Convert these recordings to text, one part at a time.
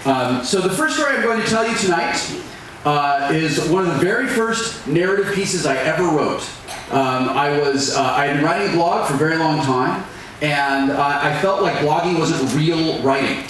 So the first story I'm going to tell you tonight is one of the very first narrative pieces I ever wrote. I'd been writing a blog for a very long time, and I felt like blogging wasn't real writing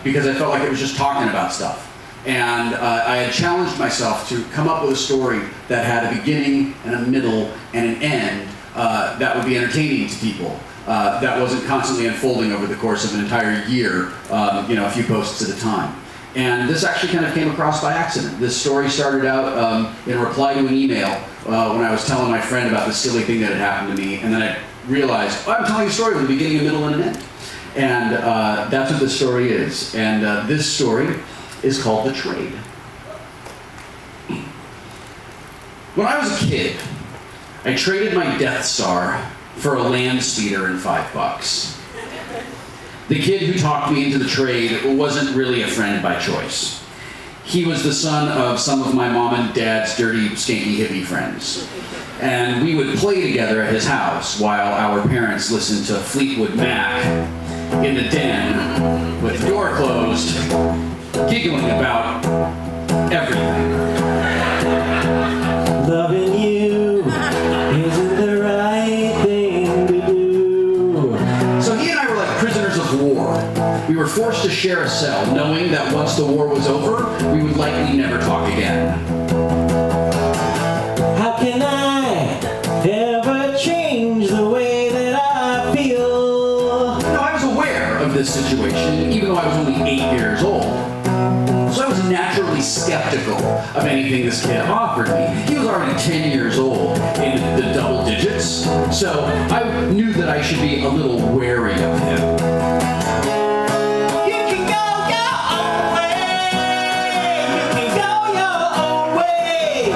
because I felt like it was just talking about stuff. And I had challenged myself to come up with a story that had a beginning and a middle and an end that would be entertaining to people. That wasn't constantly unfolding over the course of an entire year, a few posts at a time. And this actually kind of came across by accident. This story started out in a reply to an email when I was telling my friend about this silly thing that had happened to me, and then I realized, I'm telling a story with a beginning, a middle, and an end. And that's what this story is. And this story is called The Trade. When I was a kid, I traded my Death Star for a land speeder and $5. The kid who talked me into the trade wasn't really a friend by choice. He was the son of some of my mom and dad's dirty, skanky hippie friends. And we would play together at his house while our parents listened to Fleetwood Mac in the den with the door closed, giggling about everything. Loving you isn't the right thing to do. So he and I were like prisoners of war. We were forced to share a cell, knowing that once the war was over, we would likely never talk again. How can I ever change the way that I feel? Now, I was aware of this situation, even though I was only 8 years old. So I was naturally skeptical of anything this kid offered me. He was already 10 years old in the double digits, so I knew that I should be a little wary of him. You can go your own way. You can go your own way.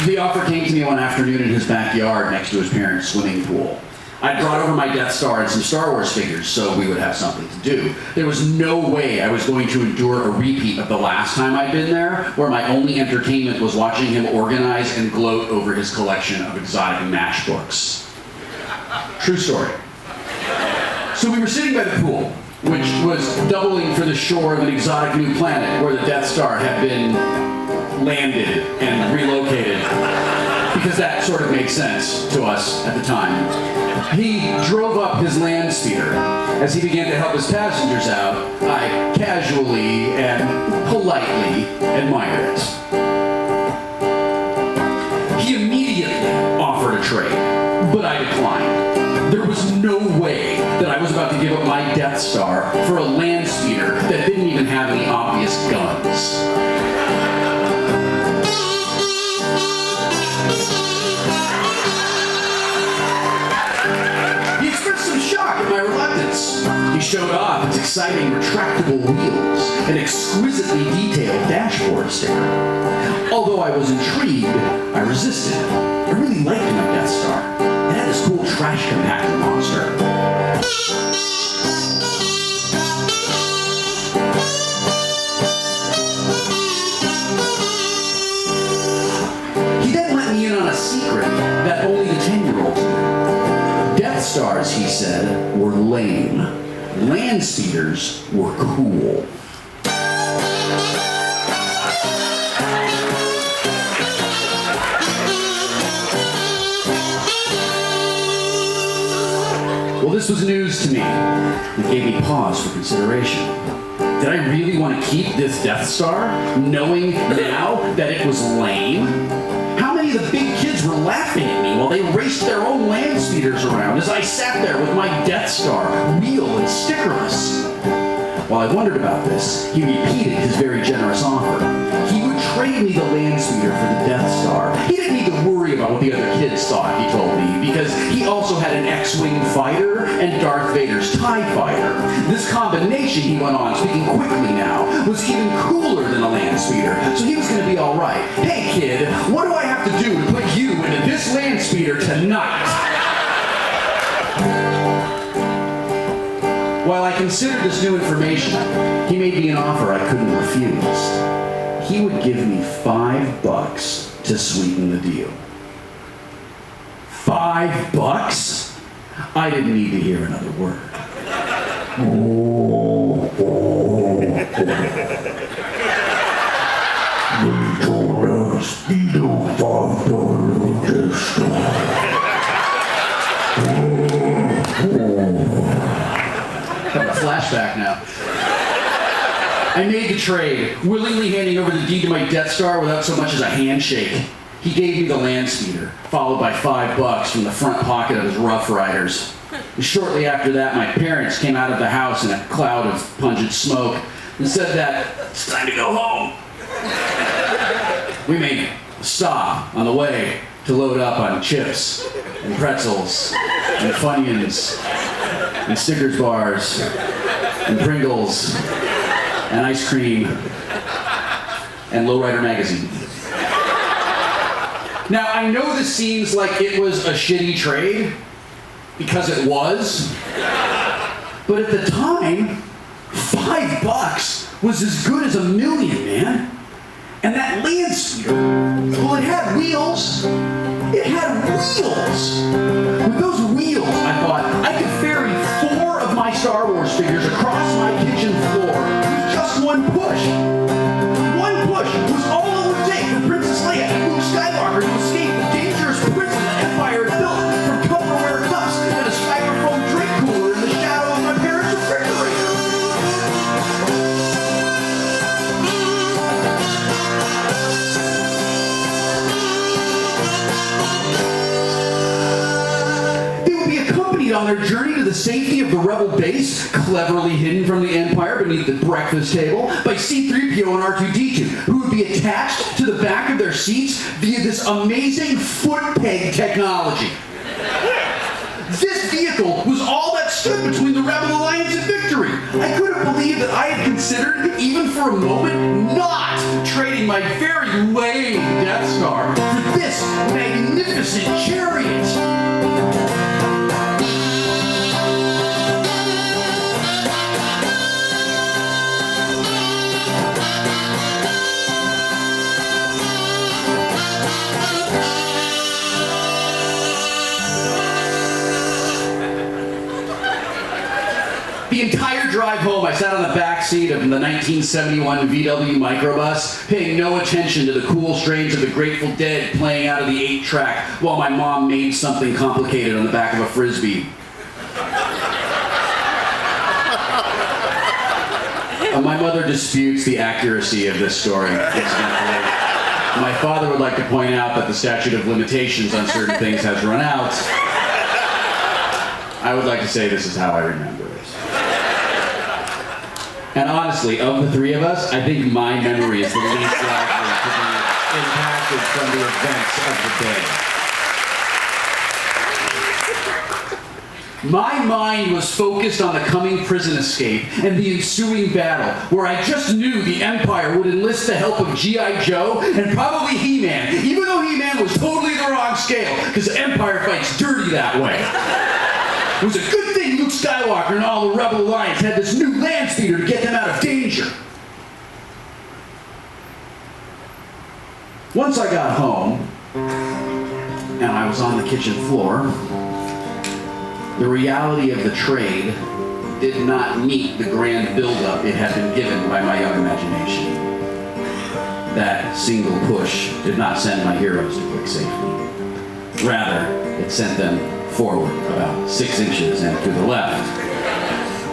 The offer came to me one afternoon in his backyard next to his parents' swimming pool. I brought over my Death Star and some Star Wars figures so we would have something to do. There was no way I was going to endure a repeat of the last time I'd been there, where my only entertainment was watching him organize and gloat over his collection of exotic matchbooks. True story. So we were sitting by the pool, which was doubling for the shore of an exotic new planet where the Death Star had been landed and relocated, because that sort of made sense to us at the time. He drove up his land speeder. As he began to help his passengers out, I casually and politely admired it. He immediately offered a trade, but I declined. There was no way that I was about to give up my Death Star for a land speeder that didn't even have any obvious guns. My reluctance. He showed off its exciting retractable wheels and exquisitely detailed dashboard sticker. Although I was intrigued, I resisted. I really liked my Death Star. It had this cool trash compactor monster. He then let me in on a secret that only the 10-year-olds knew. Death Stars, he said, were lame. Land speeders were cool. Well, this was news to me. It gave me pause for consideration. Did I really want to keep this Death Star, knowing now that it was lame? How many of the big kids were laughing at me while they raced their own land speeders around as I sat there with my Death Star, wheel and stickerless? While I wondered about this, he repeated his very generous offer. He would trade me the land speeder for the Death Star. He didn't need to worry about what the other kids thought, he told me, because he also had an X-Wing fighter and Darth Vader's TIE fighter. This combination, he went on, speaking quickly now, was even cooler than a land speeder, so he was going to be all right. Hey kid, what do I have to do to put you into this land speeder tonight? While I considered this new information, he made me an offer I couldn't refuse. He would give me $5 to sweeten the deal. $5? I didn't need to hear another word. Having a flashback now. I made the trade, willingly handing over the deed to my Death Star without so much as a handshake. He gave me the land speeder, followed by $5 from the front pocket of his Rough Riders. And shortly after that, my parents came out of the house in a cloud of pungent smoke and said that it's time to go home. We made a stop on the way to load up on chips and pretzels and Funyuns and Snickers bars and Pringles and ice cream and Lowrider magazine. Now, I know this seems like it was a shitty trade, because it was, but at the time, $5 was as good as $1 million, man. And that land speeder, well, it had wheels. It had wheels. With those wheels, I thought, I could ferry 4 of my Star Wars figures across my kitchen floor with just one push. One push was all it would take for Princess Leia and Luke Skywalker to escape the dangerous prison the Empire had built from Tupperware cups and a styrofoam drink cooler in the shadow of my parents' refrigerator. They would be accompanied on their journey to the safety of the rebel base, cleverly hidden from the Empire beneath the breakfast table, by C-3PO and R2-D2, who would be attached to the back of their seats via this amazing foot peg technology. This vehicle was all that stood between the Rebel Alliance and victory. I couldn't believe that I had considered, even for a moment, not trading my very lame Death Star for this magnificent chariot. The entire drive home, I sat on the back seat of the 1971 VW microbus, paying no attention to the cool strains of the Grateful Dead playing out of the 8-track while my mom made something complicated on the back of a Frisbee. My mother disputes the accuracy of this story, incidentally. My father would like to point out that the statute of limitations on certain things has run out. I would like to say this is how I remember it. And honestly, of the 3 of us, I think my memory is the least likely to be impacted from the events of the day. My mind was focused on the coming prison escape and the ensuing battle, where I just knew the Empire would enlist the help of G.I. Joe and probably He-Man, even though He-Man was totally the wrong scale, because the Empire fights dirty that way. It was a good thing Luke Skywalker and all the Rebel Alliance had this new land speeder to get them out of danger. Once I got home, and I was on the kitchen floor, the reality of the trade did not meet the grand buildup it had been given by my young imagination. That single push did not send my heroes to quick safety. Rather, it sent them forward about 6 inches and to the left,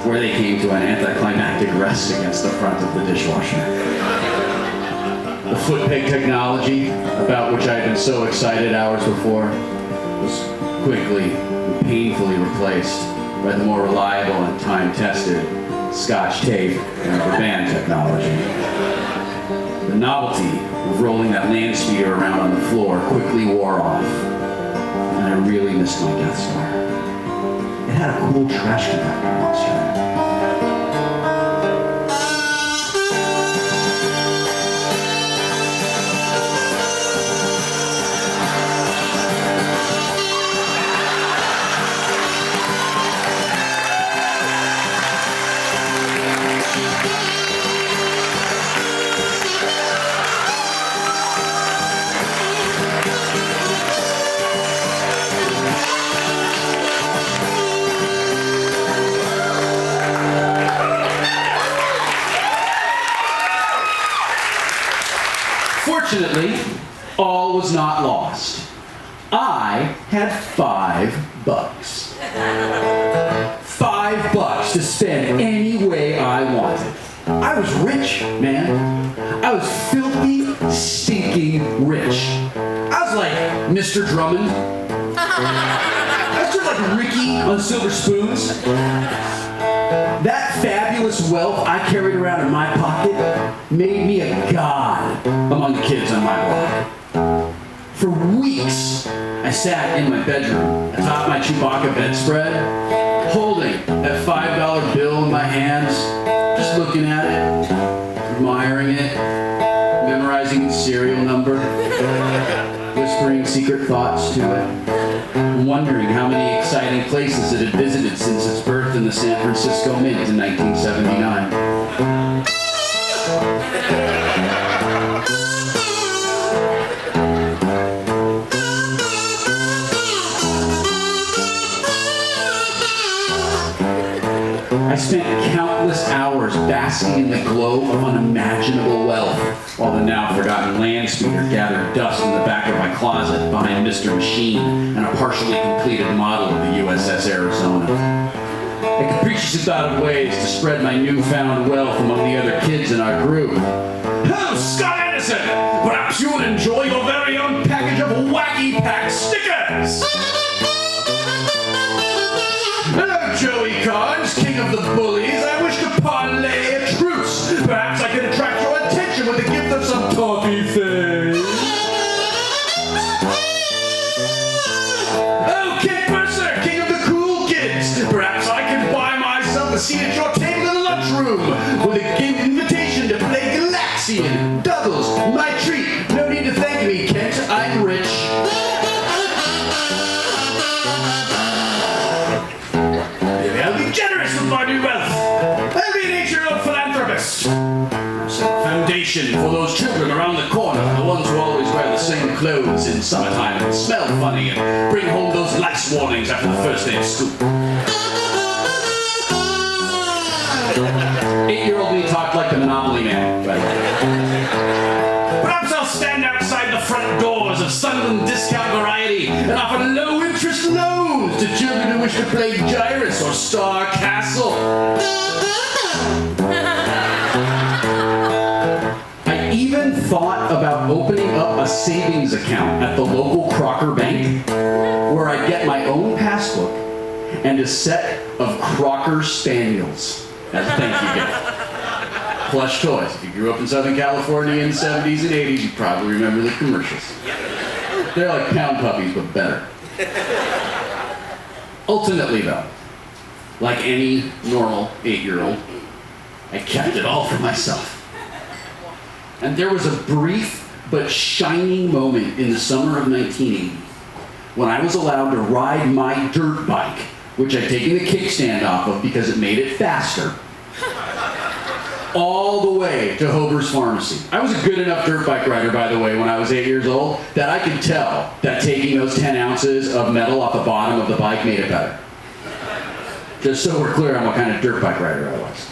where they came to an anticlimactic rest against the front of the dishwasher. The foot peg technology, about which I had been so excited hours before, was quickly and painfully replaced by the more reliable and time-tested Scotch tape and rubber band technology. The novelty of rolling that land speeder around on the floor quickly wore off. And I really missed my Death Star. It had a cool trash compactor monster. Fortunately, all was not lost. I had $5. $5 to spend any way I wanted. I was rich, man. I was filthy, stinking rich. I was like Mr. Drummond. I was sort of like Ricky on Silver Spoons. That fabulous wealth I carried around in my pocket made me a god among the kids on my block. For weeks, I sat in my bedroom atop my Chewbacca bedspread, holding that $5 bill in my hands, just looking at it, admiring it, memorizing its serial number, whispering secret thoughts to it, wondering how many exciting places it had visited since its birth in the San Francisco Mint in 1979. I spent countless hours basking in the glow of unimaginable wealth, while the now forgotten land speeder gathered dust in the back of my closet behind Mr. Machine and a partially completed model of the USS Arizona. I capriciously thought of ways to spread my newfound wealth among the other kids in our group. Hello, Scott Anderson! Perhaps you would enjoy your very own package of Wacky Pack stickers! Hello, Joey Carnes, king of the bullies. I wish to parlay a truce. Perhaps I could attract your attention with the gift of some toffee thing. Oh, Kid Mercer, king of the cool kids. Perhaps I could buy myself a seat at your table in the lunchroom with an invitation to play Galaxian. Doubles, my treat. No need to thank me, Kent. I'm rich. Generous with my new wealth. I'll be an 8-year-old philanthropist. Set a foundation for those children around the corner, the ones who always wear the same clothes in summertime and smell funny and bring home those lice warnings after the first day of school. 8-year-old me talked like the Monopoly Man, by the way. Perhaps I'll stand outside the front doors of Sunderland Discount Variety and offer low-interest loans to children who wish to play Gyrus or Star Castle. I even thought about opening up a savings account at the local Crocker Bank where I'd get my own passbook and a set of Crocker Spaniels as a thank you gift. Plush toys. If you grew up in Southern California in the 70s and 80s, you probably remember the commercials. They're like pound puppies, but better. Ultimately, though, like any normal 8-year-old, I kept it all for myself. And there was a brief but shining moment in the summer of 1980 when I was allowed to ride my dirt bike, which I'd taken the kickstand off of because it made it faster, all the way to Hober's Pharmacy. I was a good enough dirt bike rider, by the way, when I was 8 years old, that I could tell that taking those 10 ounces of metal off the bottom of the bike made it better. Just so we're clear on what kind of dirt bike rider I was.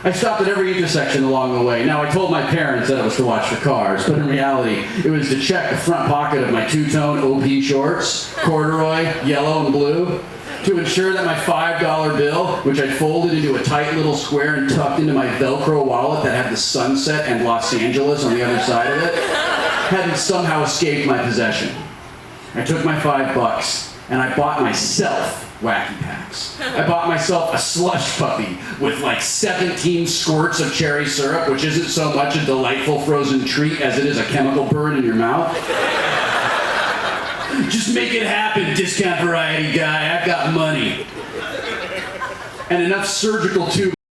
I stopped at every intersection along the way. Now, I told my parents that it was to watch for cars, but in reality, it was to check the front pocket of my two-tone OP shorts, corduroy, yellow and blue, to ensure that my $5 bill, which I folded into a tight little square and tucked into my Velcro wallet that had the sunset and Los Angeles on the other side of it, hadn't somehow escaped my possession. I took my $5 and I bought myself Wacky Packs. I bought myself a slush puppy with like 17 squirts of cherry syrup, which isn't so much a delightful frozen treat as it is a chemical burn in your mouth. Just make it happen, Discount Variety guy. I've got money. And enough surgical tubes